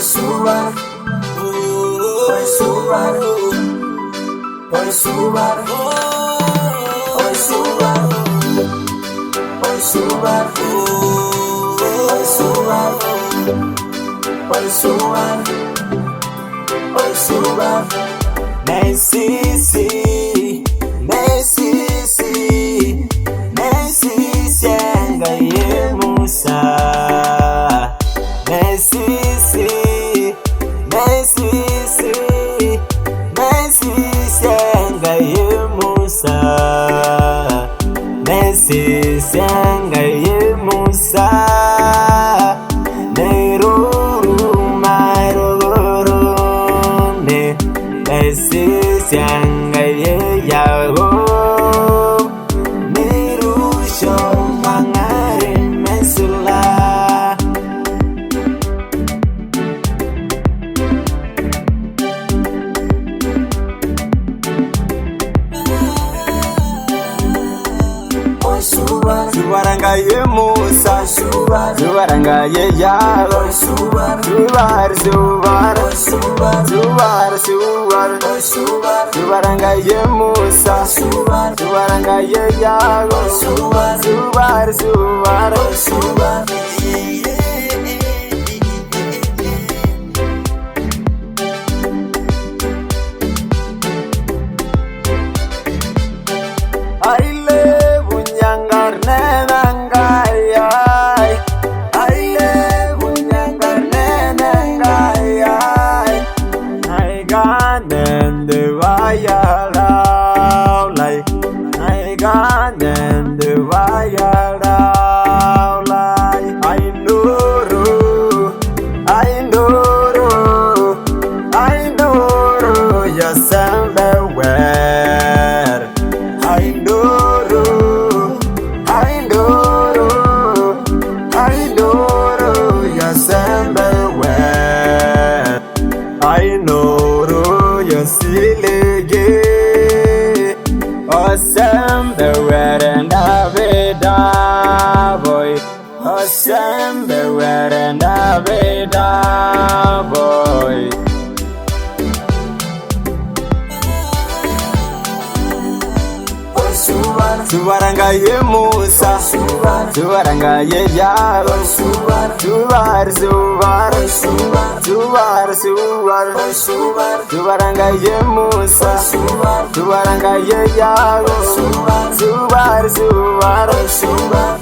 subar, hoy subar, hoy subar, hoy subar, hoy subar, hoy subar, hoy subar, hoy subar. Nesisi, nesisi, nesisi angaye Musa. Nesisi, nesisi, nesisi angaye Musa. Nesisi angaye Musa. Nesisi angaye Yago Nirusho mangare mesula. Subar angaye Musa, subar angaye Yago, subar, subar, subar angaye Musa, subar angaye Yago, subar, subar. Aile bunyangar nenangayay, aile bunyangar nenangayay. Naiganen de vayalaulay, naiganen de vayalaulay. Ainuru, ainuru, ainuru, yasembewer. Ainuru, ainuru, ainuru, yasembewer. Ainuru, yasilege. Osembewer and Aveda boy. Osembewer and Aveda boy. Subar angaye Musa, subar angaye Yago, subar, subar angaye Musa, subar angaye Yago, subar.